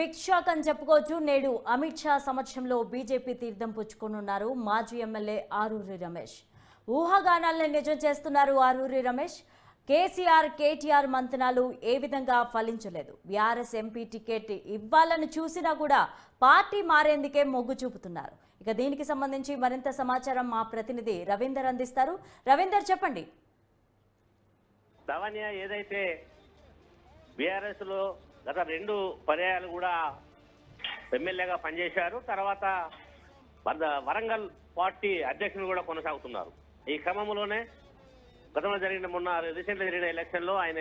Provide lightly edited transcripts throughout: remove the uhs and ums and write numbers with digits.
Big shock అని చెప్పుకోవచ్చు. నేడు అమిత్ షా సమక్షంలో బీజేపీ తీర్థం పుచ్చుకోనున్నారు మాజీ ఎమ్మెల్యే ఆరూరి రమేష్. ఊహాగానాలను నిజం చేస్తున్నారు ఆరూరి రమేష్. కేసీఆర్ కేటీఆర్ మంతనాలు ఏ విధంగా ఫలించలేదు. బీఆర్ఎస్ ఎంపీ టికెట్ ఇవ్వాలని చూసినా కూడా పార్టీ మారేందుకే మొగ్గు చూపుతున్నారు. ఇక దీనికి సంబంధించి మరింత సమాచారం మా ప్రతినిధి రవీందర్ అందిస్తారు. రవీందర్, చెప్పండి. లావణ్య, ఏదైతే బీఆర్ఎస్ లో గత 2 పర్యాయాలు కూడా ఎమ్మెల్యేగా పనిచేశారు, తర్వాత వరంగల్ పార్టీ అధ్యక్షులు కూడా కొనసాగుతున్నారు. ఈ క్రమంలోనే గతంలో మొన్న రీసెంట్గా జరిగిన ఎలక్షన్ లో ఆయన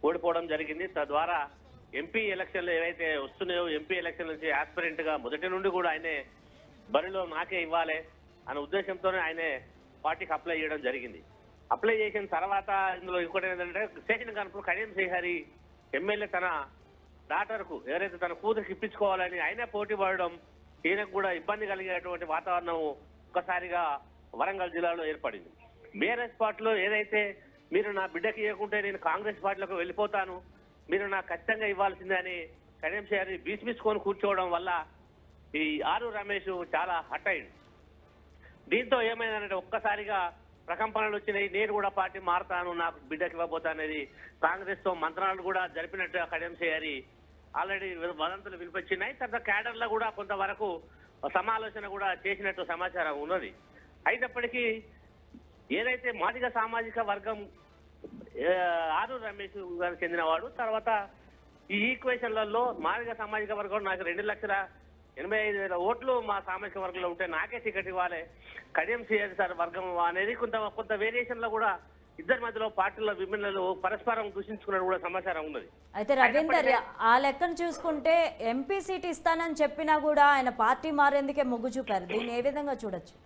ఓడిపోవడం జరిగింది. తద్వారా ఎంపీ ఎలక్షన్లు ఏవైతే వస్తున్నాయో ఎంపీ ఎలక్షన్ నుంచి ఆస్పిరెంట్ గా మొదటి నుండి కూడా ఆయనే బరిలో నాకే ఇవ్వాలి అనే ఉద్దేశంతోనే ఆయనే పార్టీకి అప్లై చేయడం జరిగింది. అప్లై చేసిన తర్వాత ఇందులో ఇంకోటి ఏంటంటే స్టేషన్ కాన్పులు కడియం శ్రీహరి ఎమ్మెల్యే తన డాటర్కు ఎవరైతే తన కూతురికి ఇప్పించుకోవాలని ఆయనే పోటీ పడడం, ఈయనకు కూడా ఇబ్బంది కలిగేటువంటి వాతావరణం ఒక్కసారిగా వరంగల్ జిల్లాలో ఏర్పడింది. బీఆర్ఎస్ పార్టీలో ఏదైతే మీరు నా బిడ్డకి ఇవ్వకుంటే నేను కాంగ్రెస్ పార్టీలోకి వెళ్ళిపోతాను, మీరు నాకు ఖచ్చితంగా ఇవ్వాల్సిందే అని కడియం శ్రీహరి బీసిబీసుకొని కూర్చోవడం వల్ల ఈ ఆరూరి రమేష్ చాలా హట్ అయ్యింది. దీంతో ఏమైందంటే ఒక్కసారిగా ప్రకంపనలు వచ్చినాయి. నేను కూడా పార్టీ మారుతాను, నాకు బిడ్డకి ఇవ్వబోతానేది కాంగ్రెస్ తో మంత్రాలు కూడా జరిపినట్టుగా కడియం శ్రీహరి ఆల్రెడీ వదంతులు వినిపించినాయి. తర్వాత క్యాడర్లో కూడా కొంతవరకు సమాలోచన కూడా చేసినట్టు సమాచారం ఉన్నది. అయినప్పటికీ ఏదైతే మాదిగ సామాజిక వర్గం ఆరూరి రమేష్ గారికి చెందినవాడు, తర్వాత ఈ ఈక్వేషన్లలో మాదిగ సామాజిక వర్గం నాకు 2,85,000 ఓట్లు మా సామాజిక వర్గంలో ఉంటే నాకే టికెట్ ఇవ్వాలి, కడియం శ్రీహరి సార్ వర్గం అనేది కొంత వేరియేషన్ లో కూడా ఇద్దరి మధ్యలో పార్టీల విభిన్నలు పరస్పరం దూషించుకున్నట్టు కూడా సమాచారం ఉన్నది. అయితే రవీందర్, ఆ లెక్కను చూసుకుంటే ఎంపీ సీట్ ఇస్తానని చెప్పినా కూడా ఆయన పార్టీ మారేందుకే మొగ్గు చూపారు. దీన్ని ఏ విధంగా చూడొచ్చు?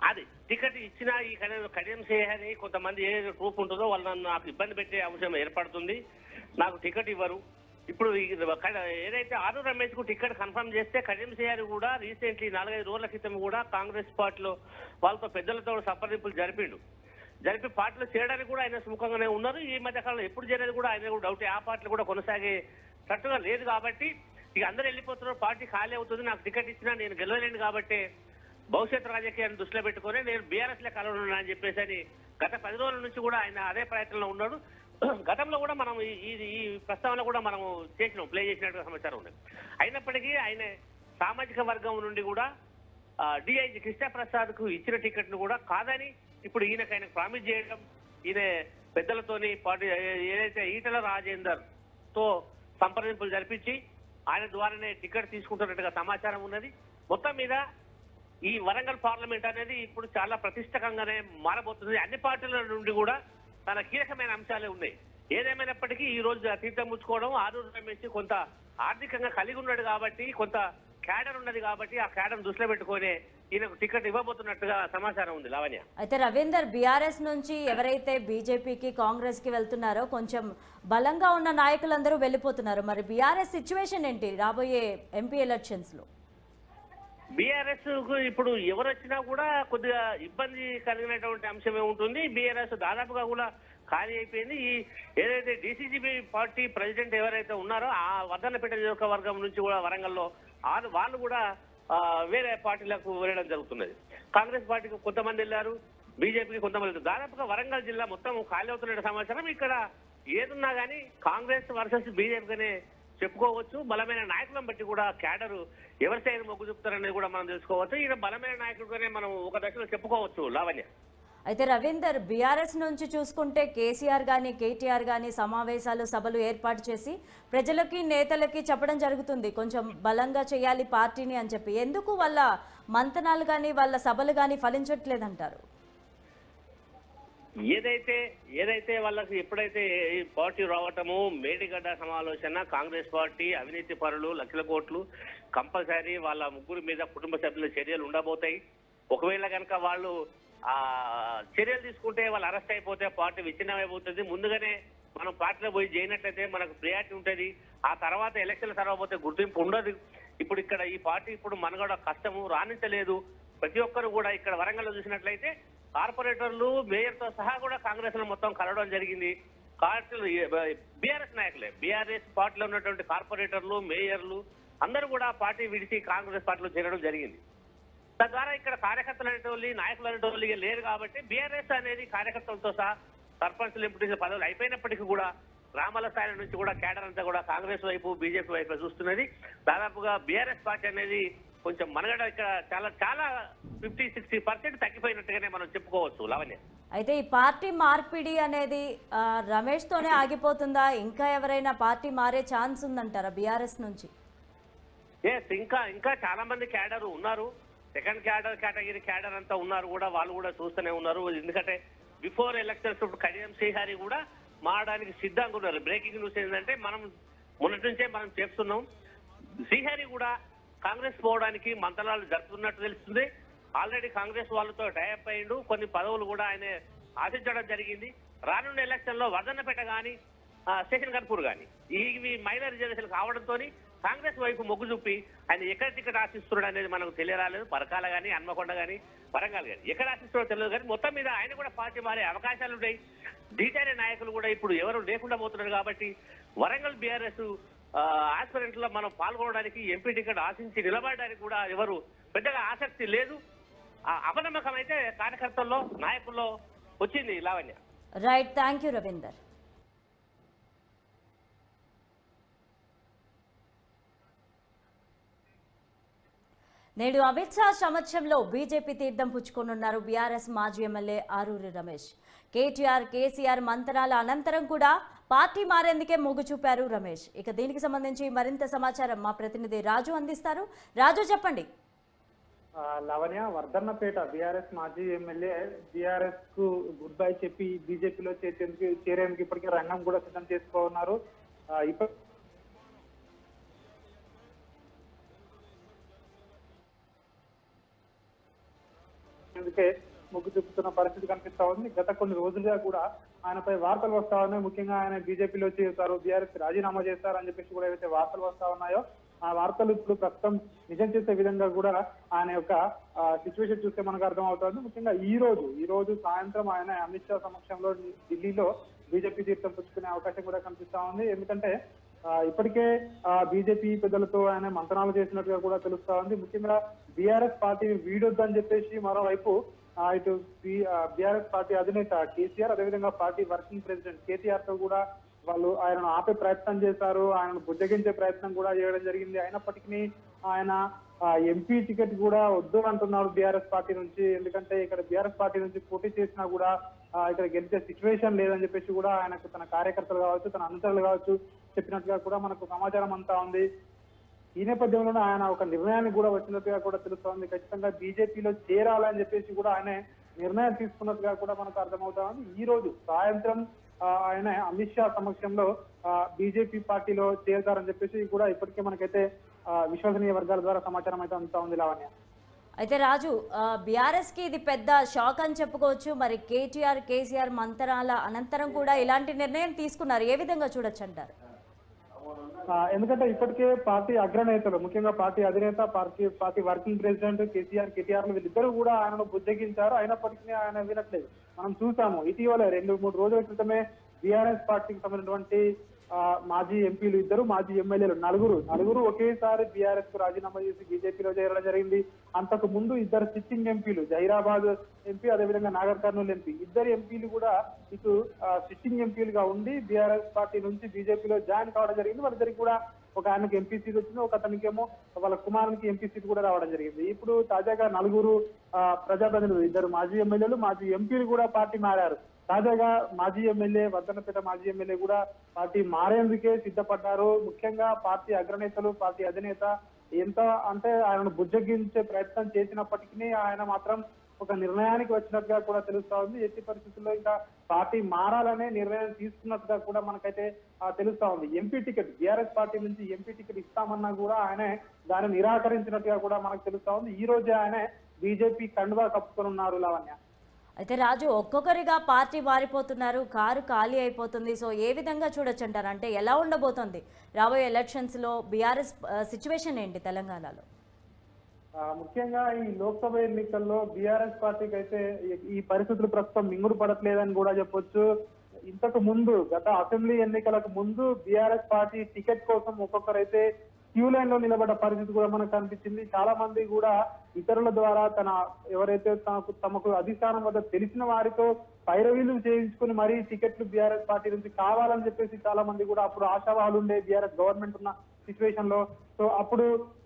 అది టికెట్ ఇచ్చినా ఈ కడియం శ్రీహరి కొంతమంది ఏ గ్రూప్ ఉంటుందో వాళ్ళు నాకు ఇబ్బంది పెట్టే అంశం ఏర్పడుతుంది, నాకు టికెట్ ఇవ్వరు. ఇప్పుడు ఏదైతే ఆరూరి రమేష్ కు టికెట్ కన్ఫర్మ్ చేస్తే కడియం శ్రీహరి కూడా రీసెంట్లీ 4-5 రోజుల క్రితం కూడా కాంగ్రెస్ పార్టీలో వాళ్ళతో పెద్దలతో సంప్రదింపులు జరిపి పార్టీలో చేయడానికి కూడా ఆయన సుముఖంగానే ఉన్నారు. ఈ మధ్య కాలంలో ఎప్పుడు చేరేది కూడా ఆయన కూడా డౌట్, ఆ పార్టీలో కూడా కొనసాగేటట్టుగా లేదు. కాబట్టి ఇక అందరూ వెళ్ళిపోతున్నారు, పార్టీ ఖాళీ అవుతుంది, నాకు టికెట్ ఇచ్చినా నేను గెలవలేను కాబట్టి భవిష్యత్ రాజకీయాన్ని దృష్టిలో పెట్టుకుని నేను బీఆర్ఎస్ లో కలవనున్నా అని చెప్పేసి అని గత 10 రోజుల నుంచి కూడా ఆయన అదే ప్రయత్నంలో ఉన్నాడు. గతంలో కూడా మనం ఈ ప్రస్తావన కూడా మనం ప్లే చేసినట్టుగా సమాచారం ఉన్నది. అయినప్పటికీ ఆయన సామాజిక వర్గం నుండి కూడా డిఐజీ కృష్ణప్రసాద్ కు ఇచ్చిన టికెట్ ను కూడా కాదని ఇప్పుడు ఆయనకు ప్రామిస్ చేయడం, ఈయన పెద్దలతోని పార్టీ ఏదైతే ఈటల రాజేందర్ తో సంప్రదింపులు జరిపించి ఆయన ద్వారానే టికెట్ తీసుకుంటున్నట్టుగా సమాచారం ఉన్నది. మొత్తం మీద ఈ వరంగల్ పార్లమెంట్ అనేది ఇప్పుడు చాలా ప్రతిష్టకంగానే మారబోతుంది. అన్ని పార్టీల నుండి కూడా చాలా కీలకమైన అంశాలే ఉన్నాయి. ఏదేమైనప్పటికీ ఈ రోజు తీర్థం పుచ్చుకోవడం, ఆరూరి రమేష్ కొంత ఆర్థికంగా కలిగి ఉన్నాడు కాబట్టి, కొంత క్యాడర్ ఉన్నది కాబట్టి ఆ క్యాడర్ దృష్టిలో పెట్టుకొని ఈయనకు టికెట్ ఇవ్వబోతున్నట్టుగా సమాచారం ఉంది. లావణ్య, అయితే రవీందర్, బీఆర్ఎస్ నుంచి ఎవరైతే బీజేపీకి కాంగ్రెస్ కి వెళ్తున్నారో కొంచెం బలంగా ఉన్న నాయకులందరూ వెళ్ళిపోతున్నారు. మరి బీఆర్ఎస్ సిచ్యువేషన్ ఏంటి రాబోయే ఎంపీ ఎలక్షన్స్ లో? బీఆర్ఎస్ కు ఇప్పుడు ఎవరు వచ్చినా కూడా కొద్దిగా ఇబ్బంది కలిగినటువంటి అంశమే ఉంటుంది. బీఆర్ఎస్ దాదాపుగా కూడా ఖాళీ అయిపోయింది. ఈ ఏదైతే డీసీజీబీ పార్టీ ప్రెసిడెంట్ ఎవరైతే ఉన్నారో ఆ వర్ధన్నపేట నియోజకవర్గం నుంచి కూడా వరంగల్లో వాళ్ళు కూడా వేరే పార్టీలకు వెళ్ళడం జరుగుతున్నది. కాంగ్రెస్ పార్టీకి కొంతమంది వెళ్ళారు, బీజేపీకి కొంతమంది. దాదాపుగా వరంగల్ జిల్లా మొత్తం ఖాళీ అవుతున్న సమాచారం. ఇక్కడ ఏదున్నా కానీ కాంగ్రెస్ వర్సెస్ బీజేపీగానే చెప్పుకోవచ్చు. బలమైన నాయకులను బట్టి కూడా క్యాడర్ ఎవరి సైడ్ మొగ్గు చూపుతారనేది కూడా మనం తెలుసుకోవచ్చు. ఈయన బలమైన నాయకుడుగానే మనం ఒక దశలో చెప్పుకోవచ్చు. లావణ్య, అయితే రవీందర్, బీఆర్ఎస్ నుంచి చూసుకుంటే కేసీఆర్ కానీ కేటీఆర్ కానీ సమావేశాలు సభలు ఏర్పాటు చేసి ప్రజలకి నేతలకి చెప్పడం జరుగుతుంది, కొంచెం బలంగా చేయాలి పార్టీని అని చెప్పి. ఎందుకు వాళ్ళ మంతనాలు కానీ వాళ్ళ సభలు కానీ ఫలించట్లేదంటారు? ఏదైతే వాళ్ళకి ఎప్పుడైతే ఈ పార్టీ రావటము, మేడిగడ్డ సమాలోచన, కాంగ్రెస్ పార్టీ అవినీతి పరులు, లక్షల కోట్లు, కంపల్సరీ వాళ్ళ ముగ్గురు మీద కుటుంబ సభ్యుల చర్యలు ఉండబోతాయి. ఒకవేళ కనుక వాళ్ళు చర్యలు తీసుకుంటే వాళ్ళు అరెస్ట్ అయిపోతే పార్టీ విచ్ఛిన్నమైపోతుంది. ముందుగానే మనం పార్టీలో పోయి చేయనట్లయితే మనకు ప్రియారిటీ ఉంటుంది. ఆ తర్వాత ఎలక్షన్ల తర్వాత పోతే గుర్తింపు ఉండదు. ఇప్పుడు ఇక్కడ ఈ పార్టీ ఇప్పుడు మనగడ కష్టము రాణించలేదు. ప్రతి ఒక్కరు కూడా ఇక్కడ వరంగల్లో చూసినట్లయితే కార్పొరేటర్లు, మేయర్ తో సహా కూడా కాంగ్రెస్ లో మొత్తం కలవడం జరిగింది. బీఆర్ఎస్ నాయకులే, బీఆర్ఎస్ పార్టీలో ఉన్నటువంటి కార్పొరేటర్లు, మేయర్లు అందరూ కూడా పార్టీ విడిచి కాంగ్రెస్ పార్టీలో చేరడం జరిగింది. తద్వారా ఇక్కడ కార్యకర్తలు అనేటోళ్ళు, నాయకులు అనేటోళ్ళు లేరు కాబట్టి బీఆర్ఎస్ అనేది కార్యకర్తలతో సహా సర్పంచ్లు, ఎంపీటీసీ పదవులు అయిపోయినప్పటికీ కూడా గ్రామాల స్థాయి నుంచి కూడా కేడర్ అంతా కూడా కాంగ్రెస్ వైపు, బీజేపీ వైపు చూస్తున్నది. దాదాపుగా బీఆర్ఎస్ పార్టీ అనేది కొంచెం మనగడ ఇక్కడ చాలా చాలా 50-60% తగ్గిపోయినట్టుగానే మనం చెప్పుకోవచ్చు లావణ్య. అయితే ఈ పార్టీ మార్పిడి అనేది రమేష్ తోనే ఆగిపోతుందా? ఇంకా ఎవరైనా పార్టీ మారే ఛాన్స్ ఉందంటారా బీఆర్ఎస్ నుంచి? ఇంకా చాలా మంది క్యాడర్ ఉన్నారు. సెకండ్ కేటగిరీ క్యాడర్ అంతా ఉన్నారు కూడా, వాళ్ళు కూడా చూస్తూనే ఉన్నారు. ఎందుకంటే బిఫోర్ ఎలక్షన్స్ ఇప్పుడు కడియం శ్రీహరి కూడా మారడానికి సిద్ధంగా ఉన్నారు. బ్రేకింగ్ న్యూస్ ఏంటంటే మనం మొన్నటి నుంచే మనం చెప్తున్నాం, శ్రీహరి కూడా కాంగ్రెస్ పోవడానికి మంతనాలు జరుపుతున్నట్టు తెలుస్తుంది. ఆల్రెడీ కాంగ్రెస్ వాళ్ళతో టైఅప్ అయ్యిండు, కొన్ని పదవులు కూడా ఆయన ఆశించడం జరిగింది. రానున్న ఎలక్షన్ లో వర్ధన్నపేట కానీ స్టేషన్ కన్పూర్ కానీ ఇవి మైనర్ రిజర్వేషన్ కావడంతో కాంగ్రెస్ వైపు మొగ్గు చూపి ఆయన ఎక్కడ టికెట్ ఆశిస్తున్నాడు అనేది మనకు తెలియరాలేదు. పరకాల కానీ, హన్మకొండ కానీ, వరంగల్ కానీ ఎక్కడ ఆశిస్తున్నాడో తెలియదు. కానీ మొత్తం మీద ఆయన కూడా పార్టీ మారే అవకాశాలు ఉన్నాయి. డీటైల్ నాయకులు కూడా ఇప్పుడు ఎవరు లేకుండా పోతున్నారు కాబట్టి వరంగల్ బీఆర్ఎస్ ఆస్పిరెంట్ లో మనం పాల్గొనడానికి, ఎంపీ టికెట్ ఆశించి నిలబడడానికి కూడా ఎవరు పెద్దగా ఆసక్తి లేదు. అపనమ్మకం అయితే కార్యకర్తల్లో, నాయకుల్లో వచ్చింది Lavanya. Right, thank you Ravinder. నేడు అమిత్ షా సమక్షంలో బీజేపీ తీర్థం పుచ్చుకోనున్నారు బీఆర్ఎస్ మాజీ ఎమ్మెల్యే ఆరూరి రమేష్. కేటీఆర్, కేసీఆర్ మంతనాల అనంతరం కూడా పార్టీ మారేందుకే మొగ్గు చూపారు రమేష్. ఇక దీనికి సంబంధించి మరింత సమాచారం మా ప్రతినిధి రాజు అందిస్తారు. రాజు, చెప్పండి. లవణ్య, వర్ధన్నపేట బీఆర్ఎస్ మాజీ ఎమ్మెల్యే బీఆర్ఎస్ కు గుడ్ బై చెప్పి బీజేపీలో చేరేందుకు ఇప్పటికే రంగం కూడా సిద్ధం చేసుకోనున్నారు. అందుకే మొగ్గు చూపుతున్న పరిస్థితి కనిపిస్తా ఉంది. గత కొన్ని రోజులుగా కూడా ఆయనపై వార్తలు వస్తా ఉన్నాయి. ముఖ్యంగా ఆయన బీజేపీలో చేరుతారు, బీఆర్ఎస్ రాజీనామా చేస్తారని చెప్పేసి కూడా ఏవైతే వార్తలు వస్తా ఉన్నాయో ఆ వార్తలు ఇప్పుడు ప్రస్తుతం నిజం చేసే విధంగా కూడా ఆయన యొక్క సిచ్యువేషన్ చూస్తే మనకు అర్థం అవుతుంది. ముఖ్యంగా ఈ రోజు సాయంత్రం ఆయన అమిత్ షా సమక్షంలో ఢిల్లీలో బీజేపీ తీర్థం పుచ్చుకునే అవకాశం కూడా కనిపిస్తా ఉంది. ఎందుకంటే ఇప్పటికే బీజేపీ పెద్దలతో ఆయన మంతనాలు చేసినట్టుగా కూడా తెలుస్తా ఉంది. ముఖ్యంగా బీఆర్ఎస్ పార్టీని వీడొద్దని చెప్పేసి మరోవైపు ఇటు బీఆర్ఎస్ పార్టీ అధినేత కేసీఆర్, అదేవిధంగా పార్టీ వర్కింగ్ ప్రెసిడెంట్ కేటీఆర్ తో కూడా వాళ్ళు ఆయనను ఆపే ప్రయత్నం చేశారు, ఆయనను బుజ్జగించే ప్రయత్నం కూడా చేయడం జరిగింది. అయినప్పటికీ ఆయన ఎంపీ టికెట్ కూడా వద్దు అంటున్నారు బీఆర్ఎస్ పార్టీ నుంచి. ఎందుకంటే ఇక్కడ బీఆర్ఎస్ పార్టీ నుంచి పోటీ చేసినా కూడా ఇక్కడ గెలిచే సిచ్యువేషన్ లేదని చెప్పేసి కూడా ఆయనకు తన కార్యకర్తలు కావచ్చు, తన అనుచరులు కావచ్చు చెప్పినట్టుగా కూడా మనకు సమాచారం అంతా ఉంది. ఈ నేపథ్యంలోనే ఆయన ఒక నిర్ణయానికి కూడా వచ్చినట్టుగా కూడా తెలుస్తోంది. ఖచ్చితంగా బీజేపీలో చేరాలని చెప్పేసి కూడా ఆయన నిర్ణయం తీసుకున్నట్టుగా కూడా మనకు అర్థమవుతా ఉంది. ఈ రోజు సాయంత్రం ఆయన అమిత్ షా సమక్షంలో బీజేపీ పార్టీలో చేరుతారని చెప్పేసి కూడా ఇప్పటికే మనకైతే విశ్వసనీయ వర్గాల ద్వారా సమాచారం అయితే అందుతా ఉంది లావణ్య. అయితే రాజు, బీఆర్ఎస్ కి ఇది పెద్ద షాక్ అని చెప్పుకోవచ్చు. మరి కేటీఆర్, కేసీఆర్ మంతనాల అనంతరం కూడా ఇలాంటి నిర్ణయం తీసుకున్నారు, ఏ విధంగా చూడొచ్చు అంటారు? ఎందుకంటే ఇప్పటికే పార్టీ అగ్రనేతలు, ముఖ్యంగా పార్టీ అధినేత, పార్టీ వర్కింగ్ ప్రెసిడెంట్ కేటీఆర్ వీళ్ళిద్దరూ కూడా ఆయనను బుజ్జగించారు. అయినప్పటికీ ఆయన వినట్లేదు. మనం చూసాము ఇటీవల 2-3 రోజుల క్రితమే బీఆర్ఎస్ పార్టీకి సంబంధించినటువంటి మాజీ ఎంపీలు ఇద్దరు, మాజీ ఎమ్మెల్యేలు నలుగురు ఒకేసారి బీఆర్ఎస్ కు రాజీనామా చేసి బీజేపీలో చేరడం జరిగింది. అంతకు ముందు ఇద్దరు సిట్టింగ్ ఎంపీలు, జహీరాబాద్ ఎంపీ, అదేవిధంగా నాగర్ కర్నూలు ఎంపీ, ఇద్దరు ఎంపీలు కూడా ఇటు సిట్టింగ్ ఎంపీలుగా ఉండి బీఆర్ఎస్ పార్టీ నుంచి బీజేపీలో జాయిన్ కావడం జరిగింది. వాళ్ళిద్దరికి కూడా ఒక ఆయనకి ఎంపీ సీట్ వచ్చింది, ఒక అతనికేమో వాళ్ళ కుమారునికి ఎంపీ సీట్ కూడా రావడం జరిగింది. ఇప్పుడు తాజాగా నలుగురు ప్రజాప్రతినిధులు, ఇద్దరు మాజీ ఎమ్మెల్యేలు, మాజీ ఎంపీలు కూడా పార్టీ మారారు. తాజాగా మాజీ ఎమ్మెల్యే, వర్ధన్నపేట మాజీ ఎమ్మెల్యే కూడా పార్టీ మారేందుకే సిద్ధపడ్డారు. ముఖ్యంగా పార్టీ అగ్రనేతలు, పార్టీ అధినేత ఎంత అంటే ఆయనను బుజ్జగించే ప్రయత్నం చేసినప్పటికీ ఆయన మాత్రం ఒక నిర్ణయానికి వచ్చినట్టుగా కూడా తెలుస్తా ఉంది. ఎట్టి పరిస్థితుల్లో ఇంకా పార్టీ మారాలనే నిర్ణయం తీసుకున్నట్టుగా కూడా మనకైతే తెలుస్తా ఉంది. ఎంపీ టికెట్, బీఆర్ఎస్ పార్టీ నుంచి ఎంపీ టికెట్ ఇస్తామన్నా కూడా ఆయన దాన్ని నిరాకరించినట్టుగా కూడా మనకు తెలుస్తా ఉంది. ఈ రోజే ఆయన బీజేపీ కండువా కప్పుకొని ఉన్నారు లావణ్య. అయితే రాజు, ఒక్కొక్కరిగా పార్టీ మారిపోతున్నారు, కారు ఖాళీ అయిపోతుంది. సో ఏ విధంగా చూడొచ్చు అంటారు? అంటే ఎలా ఉండబోతోంది రాబోయే ఎలక్షన్స్ లో బీఆర్ఎస్ సిచ్యువేషన్ ఏంటి తెలంగాణలో? ముఖ్యంగా ఈ లోక్సభ ఎన్నికల్లో బీఆర్ఎస్ పార్టీకి అయితే ఈ పరిస్థితులు ప్రస్తుతం మింగుడు పడట్లేదని కూడా చెప్పొచ్చు. ఇంతకు ముందు గత అసెంబ్లీ ఎన్నికలకు ముందు బీఆర్ఎస్ పార్టీ టికెట్ కోసం ఒక్కొక్కరైతే క్యూ లైన్ లో నిలబడ్డ పరిస్థితి కూడా మనకు కనిపించింది. చాలా మంది కూడా ఇతరుల ద్వారా ఎవరైతే తమకు అధిష్టానం వద్ద తెలిసిన వారితో పైరవీలు చేయించుకుని మరీ టికెట్లు బీఆర్ఎస్ పార్టీ నుంచి కావాలని చెప్పేసి చాలా మంది కూడా అప్పుడు ఆశావాహులు ఉండే బీఆర్ఎస్ గవర్నమెంట్ ఉన్న సిచ్యువేషన్ లో. సో అప్పుడు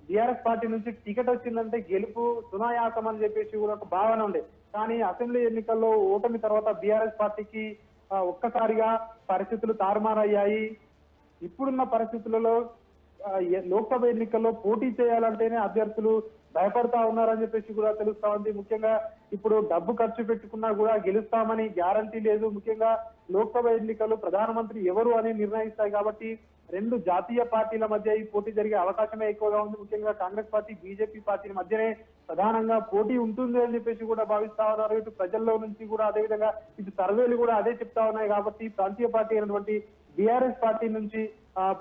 బీఆర్ఎస్ పార్టీ నుంచి టికెట్ వచ్చిందంటే గెలుపు సునాయాసం అని చెప్పేసి కూడా ఒక భావన ఉండే. కానీ అసెంబ్లీ ఎన్నికల్లో ఓటమి తర్వాత బీఆర్ఎస్ పార్టీకి ఒక్కసారిగా పరిస్థితులు తారుమారయ్యాయి. ఇప్పుడున్న పరిస్థితులలో లోక్సభ ఎన్నికల్లో పోటీ చేయాలంటేనే అభ్యర్థులు భయపడతా ఉన్నారని చెప్పేసి కూడా తెలుస్తా ఉంది. ముఖ్యంగా ఇప్పుడు డబ్బు ఖర్చు పెట్టుకున్నా కూడా గెలుస్తామని గ్యారంటీ లేదు. ముఖ్యంగా లోక్సభ ఎన్నికలు ప్రధానమంత్రి ఎవరు అని నిర్ణయిస్తాయి కాబట్టి రెండు జాతీయ పార్టీల మధ్య ఈ పోటీ జరిగే అవకాశమే ఎక్కువగా ఉంది. ముఖ్యంగా కాంగ్రెస్ పార్టీ బీజేపీ పార్టీల మధ్యనే ప్రధానంగా పోటీ ఉంటుంది అని చెప్పేసి కూడా భావిస్తా ఉన్నారు. ఇటు ప్రజల్లో నుంచి కూడా అదేవిధంగా ఇటు సర్వేలు కూడా అదే చెప్తా ఉన్నాయి. కాబట్టి ప్రాంతీయ పార్టీ అయినటువంటి బీఆర్ఎస్ పార్టీ నుంచి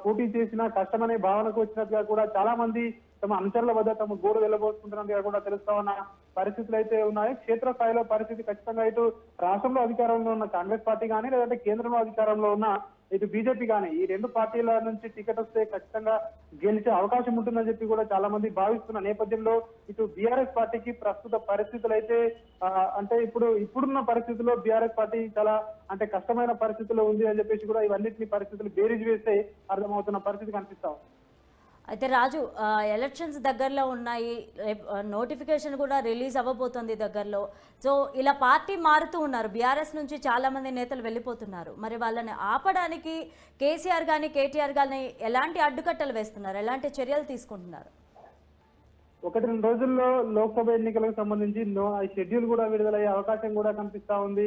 పోటీ చేసిన కష్టమనే భావనకు వచ్చినట్టుగా కూడా చాలా మంది తమ అనుచరుల వద్ద తమ గోరు వెళ్ళబోతున్నట్టుగా కూడా తెలుస్తా ఉన్న పరిస్థితులు అయితే ఉన్నాయి. క్షేత్రస్థాయిలో పరిస్థితి ఖచ్చితంగా ఇటు రాష్ట్రంలో అధికారంలో ఉన్న కాంగ్రెస్ పార్టీ కానీ లేదంటే కేంద్రంలో అధికారంలో ఉన్న ఇటు బీజేపీ కానీ ఈ రెండు పార్టీల నుంచి టికెట్ వస్తే ఖచ్చితంగా గెలిచే అవకాశం ఉంటుందని చెప్పి కూడా చాలా మంది భావిస్తున్న నేపథ్యంలో ఇటు బీఆర్ఎస్ పార్టీకి ప్రస్తుత పరిస్థితులు అయితే అంటే ఇప్పుడున్న పరిస్థితుల్లో బీఆర్ఎస్ పార్టీ చాలా అంటే కష్టమైన పరిస్థితుల్లో ఉంది అని చెప్పేసి కూడా ఇవన్నిటిని పరిస్థితులు బేరీజ్ వేస్తే అర్థమవుతున్న పరిస్థితి కనిపిస్తా ఉంది. అయితే రాజు, ఎలక్షన్స్ దగ్గరలో ఉన్నాయి, నోటిఫికేషన్ కూడా రిలీజ్ అవ్వబోతుంది దగ్గరలో. సో ఇలా పార్టీ మారుతూ ఉన్నారు, బీఆర్ఎస్ నుంచి చాలామంది నేతలు వెళ్ళిపోతున్నారు. మరి వాళ్ళని ఆపడానికి కేసీఆర్ కానీ కేటీఆర్ కానీ ఎలాంటి అడ్డుకట్టలు వేస్తున్నారు, ఎలాంటి చర్యలు తీసుకుంటున్నారు? 1-2 రోజుల్లో లోక్సభ ఎన్నికలకు సంబంధించి షెడ్యూల్ కూడా విడుదలయ్యే అవకాశం కూడా కనిపిస్తా ఉంది.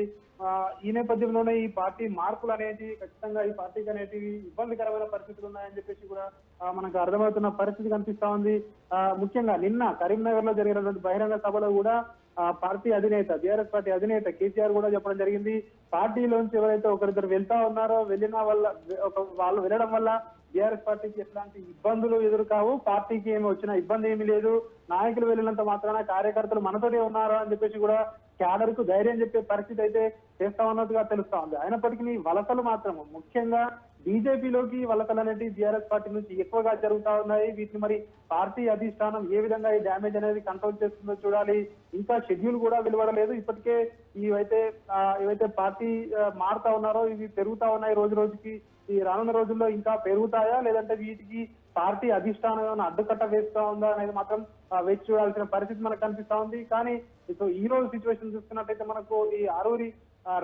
ఈ నేపథ్యంలోనే ఈ పార్టీ మార్పులు అనేది ఖచ్చితంగా ఈ పార్టీకి అనేటివి ఇబ్బందికరమైన పరిస్థితులు ఉన్నాయని చెప్పేసి కూడా మనకు అర్థమవుతున్న పరిస్థితి కనిపిస్తా ఉంది. ముఖ్యంగా నిన్న కరీంనగర్ లో జరిగినటువంటి బహిరంగ సభలో కూడా పార్టీ అధినేత బీఆర్ఎస్ పార్టీ అధినేత కేసీఆర్ కూడా చెప్పడం జరిగింది. పార్టీలోంచి ఎవరైతే ఒకరిద్దరు వెళ్తా ఉన్నారో వాళ్ళు వెళ్ళడం వల్ల బీఆర్ఎస్ పార్టీకి ఎట్లాంటి ఇబ్బందులు ఎదురు కావు, పార్టీకి ఏమి వచ్చిన ఇబ్బంది ఏమీ లేదు, నాయకులు వెళ్ళినంత మాత్రాన కార్యకర్తలు మనతోనే ఉన్నారు అని చెప్పేసి కూడా క్యాడర్ కు ధైర్యం చెప్పే పరిస్థితి అయితే చేస్తా ఉన్నట్టుగా తెలుస్తా ఉంది. అయినప్పటికీ వలసలు మాత్రం ముఖ్యంగా బీజేపీలోకి వలసలు అనేవి బీఆర్ఎస్ పార్టీ నుంచి ఎక్కువగా జరుగుతా ఉన్నాయి. వీటిని మరి పార్టీ అధిష్టానం ఏ విధంగా ఈ డ్యామేజ్ అనేది కంట్రోల్ చేస్తుందో చూడాలి. ఇంకా షెడ్యూల్ కూడా వెలువడలేదు. ఇప్పటికే ఏవైతే పార్టీ మారుతా ఉన్నారో ఇవి పెరుగుతా ఉన్నాయి రోజు రోజుకి. ఈ రానున్న రోజుల్లో ఇంకా పెరుగుతాయా లేదంటే వీటికి పార్టీ అధిష్టానం ఏమైనా అడ్డుకట్ట వేస్తా ఉందా అనేది మాత్రం వేచి చూడాల్సిన పరిస్థితి మనకు కనిపిస్తా ఉంది. కానీ ఈ రోజు సిచ్యువేషన్ చూస్తున్నట్టయితే మనకు ఈ ఆరూరి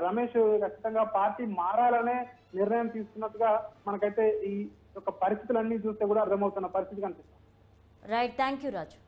రమేష్ ఖచ్చితంగా పార్టీ మారాలనే నిర్ణయం తీసుకున్నట్టుగా మనకైతే ఈ యొక్క పరిస్థితులన్నీ చూస్తే కూడా అర్థమవుతున్న పరిస్థితి కనిపిస్తుంది. Right, thank you Raju.